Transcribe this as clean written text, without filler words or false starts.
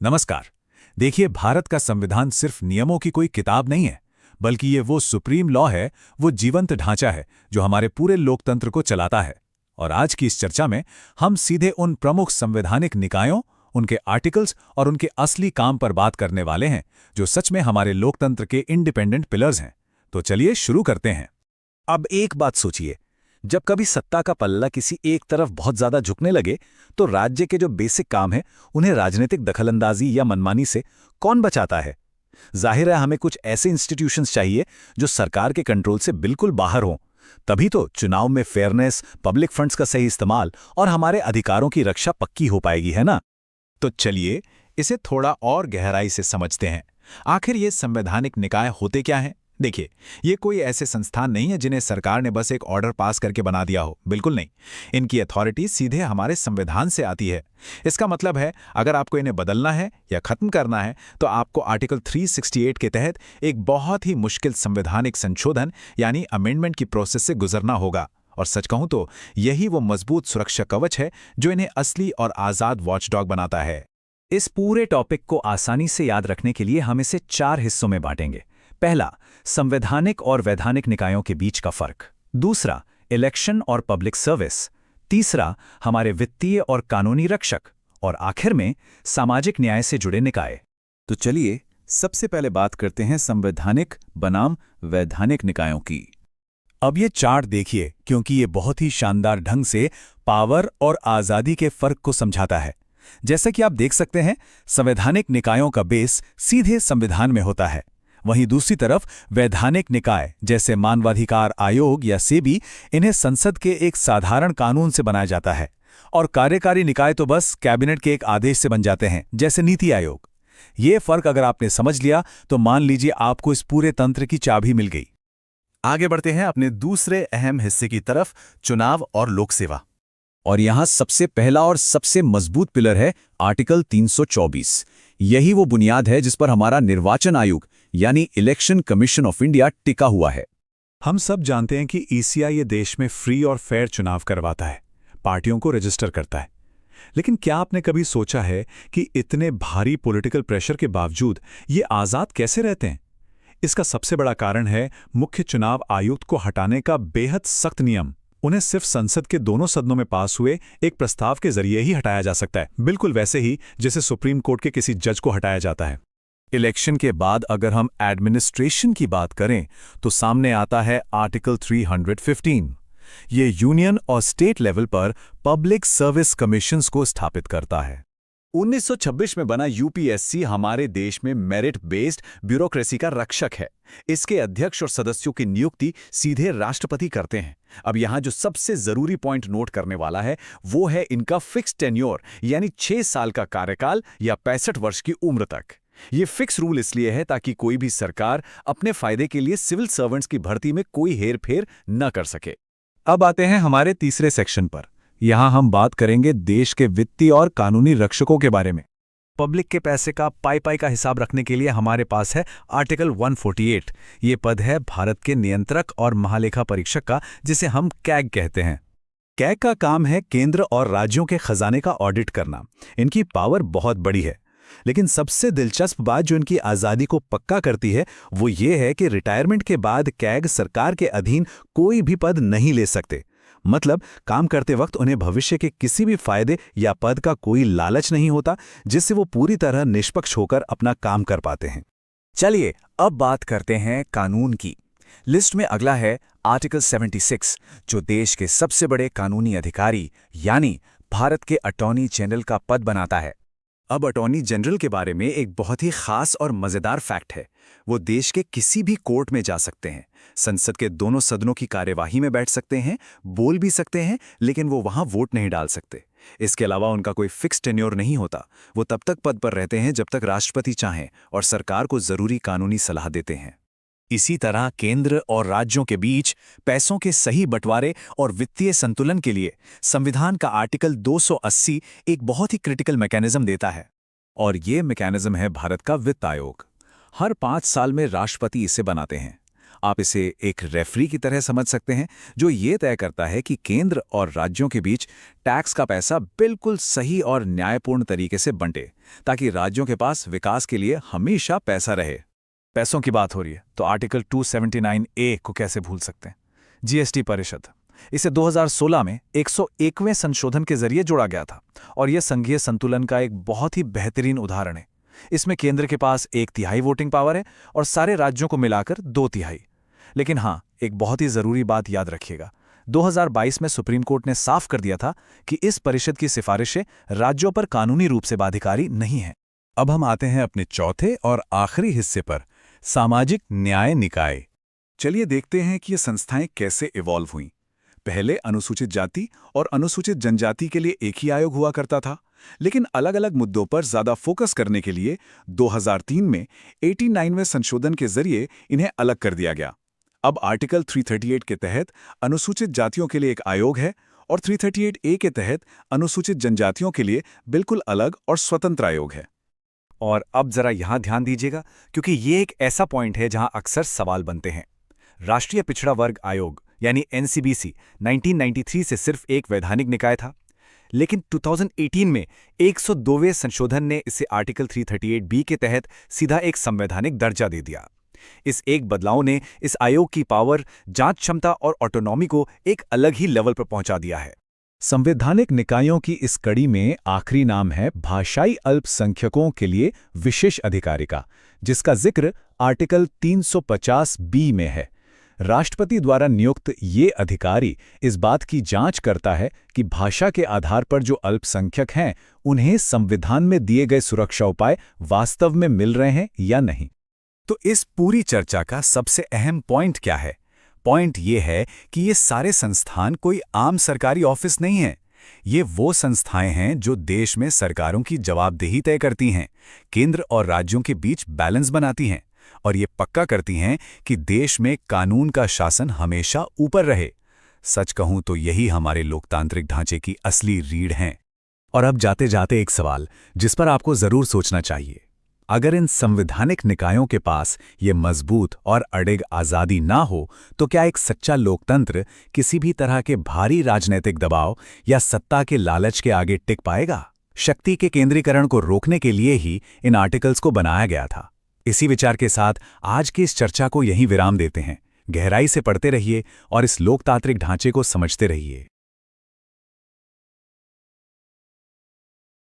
नमस्कार। देखिए, भारत का संविधान सिर्फ नियमों की कोई किताब नहीं है, बल्कि ये वो सुप्रीम लॉ है, वो जीवंत ढांचा है जो हमारे पूरे लोकतंत्र को चलाता है। और आज की इस चर्चा में हम सीधे उन प्रमुख संवैधानिक निकायों, उनके आर्टिकल्स और उनके असली काम पर बात करने वाले हैं, जो सच में हमारे लोकतंत्र के इंडिपेंडेंट पिलर्स हैं। तो चलिए शुरू करते हैं। अब एक बात सोचिए, जब कभी सत्ता का पल्ला किसी एक तरफ बहुत ज्यादा झुकने लगे तो राज्य के जो बेसिक काम है उन्हें राजनीतिक दखलंदाजी या मनमानी से कौन बचाता है। जाहिर है हमें कुछ ऐसे इंस्टीट्यूशंस चाहिए जो सरकार के कंट्रोल से बिल्कुल बाहर हों। तभी तो चुनाव में फेयरनेस, पब्लिक फंड्स का सही इस्तेमाल और हमारे अधिकारों की रक्षा पक्की हो पाएगी, है ना। तो चलिए इसे थोड़ा और गहराई से समझते हैं। आखिर ये संवैधानिक निकाय होते क्या हैं? देखिए, ये कोई ऐसे संस्थान नहीं है जिन्हें सरकार ने बस एक ऑर्डर पास करके बना दिया हो। बिल्कुल नहीं। इनकी अथॉरिटी सीधे हमारे संविधान से आती है। इसका मतलब है, अगर आपको इन्हें बदलना है या खत्म करना है तो आपको आर्टिकल 368 के तहत एक बहुत ही मुश्किल संवैधानिक संशोधन यानी अमेंडमेंट की प्रोसेस से गुजरना होगा। और सच कहूं तो यही वो मजबूत सुरक्षा कवच है जो इन्हें असली और आज़ाद वॉचडॉग बनाता है। इस पूरे टॉपिक को आसानी से याद रखने के लिए हम इसे 4 हिस्सों में बांटेंगे। पहला, संवैधानिक और वैधानिक निकायों के बीच का फर्क। दूसरा, इलेक्शन और पब्लिक सर्विस। तीसरा, हमारे वित्तीय और कानूनी रक्षक। और आखिर में, सामाजिक न्याय से जुड़े निकाय। तो चलिए सबसे पहले बात करते हैं संवैधानिक बनाम वैधानिक निकायों की। अब ये चार्ट देखिए, क्योंकि ये बहुत ही शानदार ढंग से पावर और आज़ादी के फर्क को समझाता है। जैसा कि आप देख सकते हैं, संवैधानिक निकायों का बेस सीधे संविधान में होता है। वहीं दूसरी तरफ वैधानिक निकाय जैसे मानवाधिकार आयोग या सेबी, इन्हें संसद के एक साधारण कानून से बनाया जाता है। और कार्यकारी निकाय तो बस कैबिनेट के एक आदेश से बन जाते हैं, जैसे नीति आयोग। ये फर्क अगर आपने समझ लिया तो मान लीजिए आपको इस पूरे तंत्र की चाबी मिल गई। आगे बढ़ते हैं अपने दूसरे अहम हिस्से की तरफ, चुनाव और लोक सेवा। और यहां सबसे पहला और सबसे मजबूत पिलर है आर्टिकल 324। यही वो बुनियाद है जिस पर हमारा निर्वाचन आयोग यानी इलेक्शन कमीशन ऑफ इंडिया टिका हुआ है। हम सब जानते हैं कि ईसीआई ये देश में फ्री और फेयर चुनाव करवाता है, पार्टियों को रजिस्टर करता है। लेकिन क्या आपने कभी सोचा है कि इतने भारी पॉलिटिकल प्रेशर के बावजूद ये आज़ाद कैसे रहते हैं? इसका सबसे बड़ा कारण है मुख्य चुनाव आयुक्त को हटाने का बेहद सख्त नियम। उन्हें सिर्फ संसद के दोनों सदनों में पास हुए एक प्रस्ताव के जरिए ही हटाया जा सकता है, बिल्कुल वैसे ही जैसे सुप्रीम कोर्ट के किसी जज को हटाया जाता है। इलेक्शन के बाद अगर हम एडमिनिस्ट्रेशन की बात करें तो सामने आता है आर्टिकल 315। ये यूनियन और स्टेट लेवल पर पब्लिक सर्विस कमीशंस को स्थापित करता है। 1926 में बना यूपीएससी हमारे देश में मेरिट बेस्ड ब्यूरोक्रेसी का रक्षक है। इसके अध्यक्ष और सदस्यों की नियुक्ति सीधे राष्ट्रपति करते हैं। अब यहां जो सबसे जरूरी पॉइंट नोट करने वाला है वो है इनका फिक्स टेन्योर, यानी 6 साल का कार्यकाल या 65 वर्ष की उम्र तक। ये फिक्स रूल इसलिए है ताकि कोई भी सरकार अपने फायदे के लिए सिविल सर्वेंट्स की भर्ती में कोई हेरफेर न कर सके। अब आते हैं हमारे तीसरे सेक्शन पर। यहां हम बात करेंगे देश के वित्तीय और कानूनी रक्षकों के बारे में। पब्लिक के पैसे का पाई का हिसाब रखने के लिए हमारे पास है आर्टिकल 148। ये पद है भारत के नियंत्रक और महालेखा परीक्षक का, जिसे हम कैग कहते हैं। कैग का काम है केंद्र और राज्यों के खजाने का ऑडिट करना। इनकी पावर बहुत बड़ी है, लेकिन सबसे दिलचस्प बात जो इनकी आज़ादी को पक्का करती है वो ये है कि रिटायरमेंट के बाद कैग सरकार के अधीन कोई भी पद नहीं ले सकते। मतलब काम करते वक्त उन्हें भविष्य के किसी भी फायदे या पद का कोई लालच नहीं होता, जिससे वो पूरी तरह निष्पक्ष होकर अपना काम कर पाते हैं। चलिए अब बात करते हैं कानून की। लिस्ट में अगला है आर्टिकल 76, जो देश के सबसे बड़े कानूनी अधिकारी यानी भारत के अटॉर्नी जनरल का पद बनाता है। अब अटॉर्नी जनरल के बारे में एक बहुत ही खास और मजेदार फैक्ट है। वो देश के किसी भी कोर्ट में जा सकते हैं, संसद के दोनों सदनों की कार्यवाही में बैठ सकते हैं, बोल भी सकते हैं, लेकिन वो वहां वोट नहीं डाल सकते। इसके अलावा उनका कोई फिक्स टेन्योर नहीं होता। वो तब तक पद पर रहते हैं जब तक राष्ट्रपति चाहें और सरकार को जरूरी कानूनी सलाह देते हैं। इसी तरह केंद्र और राज्यों के बीच पैसों के सही बंटवारे और वित्तीय संतुलन के लिए संविधान का आर्टिकल 280 एक बहुत ही क्रिटिकल मैकेनिज्म देता है। और ये मैकेनिज्म है भारत का वित्त आयोग। हर 5 साल में राष्ट्रपति इसे बनाते हैं। आप इसे एक रेफरी की तरह समझ सकते हैं, जो ये तय करता है कि केंद्र और राज्यों के बीच टैक्स का पैसा बिल्कुल सही और न्यायपूर्ण तरीके से बंटे, ताकि राज्यों के पास विकास के लिए हमेशा पैसा रहे। पैसों की बात हो रही है तो आर्टिकल 279A को कैसे भूल सकते हैं? जीएसटी परिषद, इसे 2016 में 101वें संशोधन के जरिए जोड़ा गया था, और यह संघीय संतुलन का एक बहुत ही बेहतरीन उदाहरण है। इसमें केंद्र के पास 1/3 वोटिंग पावर है और सारे राज्यों को मिलाकर 2/3। लेकिन हाँ, एक बहुत ही जरूरी बात याद रखिएगा, 2022 में सुप्रीम कोर्ट ने साफ कर दिया था कि इस परिषद की सिफारिशें राज्यों पर कानूनी रूप से बाध्यकारी नहीं हैं। अब हम आते हैं अपने चौथे और आखिरी हिस्से पर, सामाजिक न्याय निकाय। चलिए देखते हैं कि ये संस्थाएं कैसे इवॉल्व हुईं। पहले अनुसूचित जाति और अनुसूचित जनजाति के लिए एक ही आयोग हुआ करता था, लेकिन अलग अलग मुद्दों पर ज्यादा फोकस करने के लिए 2003 में 89वें संशोधन के जरिए इन्हें अलग कर दिया गया। अब आर्टिकल 338 के तहत अनुसूचित जातियों के लिए एक आयोग है और 338A के तहत अनुसूचित जनजातियों के लिए बिल्कुल अलग और स्वतंत्र आयोग है। और अब जरा यहां ध्यान दीजिएगा, क्योंकि ये एक ऐसा पॉइंट है जहां अक्सर सवाल बनते हैं। राष्ट्रीय पिछड़ा वर्ग आयोग यानी NCBC 1993 से सिर्फ एक वैधानिक निकाय था, लेकिन 2018 में 102वें संशोधन ने इसे आर्टिकल 338B के तहत सीधा एक संवैधानिक दर्जा दे दिया। इस एक बदलाव ने इस आयोग की पावर, जांच क्षमता और ऑटोनॉमी को एक अलग ही लेवल पर पहुंचा दिया है। संवैधानिक निकायों की इस कड़ी में आखिरी नाम है भाषाई अल्पसंख्यकों के लिए विशेष अधिकारी का, जिसका जिक्र आर्टिकल 350B में है। राष्ट्रपति द्वारा नियुक्त ये अधिकारी इस बात की जांच करता है कि भाषा के आधार पर जो अल्पसंख्यक हैं उन्हें संविधान में दिए गए सुरक्षा उपाय वास्तव में मिल रहे हैं या नहीं। तो इस पूरी चर्चा का सबसे अहम पॉइंट क्या है? पॉइंट ये है कि ये सारे संस्थान कोई आम सरकारी ऑफिस नहीं है। ये वो संस्थाएं हैं जो देश में सरकारों की जवाबदेही तय करती हैं, केंद्र और राज्यों के बीच बैलेंस बनाती हैं, और ये पक्का करती हैं कि देश में कानून का शासन हमेशा ऊपर रहे। सच कहूं तो यही हमारे लोकतांत्रिक ढांचे की असली रीढ़ हैं। और अब जाते जाते एक सवाल जिस पर आपको जरूर सोचना चाहिए। अगर इन संवैधानिक निकायों के पास ये मजबूत और अडिग आज़ादी ना हो, तो क्या एक सच्चा लोकतंत्र किसी भी तरह के भारी राजनीतिक दबाव या सत्ता के लालच के आगे टिक पाएगा? शक्ति के केंद्रीकरण को रोकने के लिए ही इन आर्टिकल्स को बनाया गया था। इसी विचार के साथ आज की इस चर्चा को यहीं विराम देते हैं। गहराई से पढ़ते रहिए और इस लोकतांत्रिक ढांचे को समझते रहिए।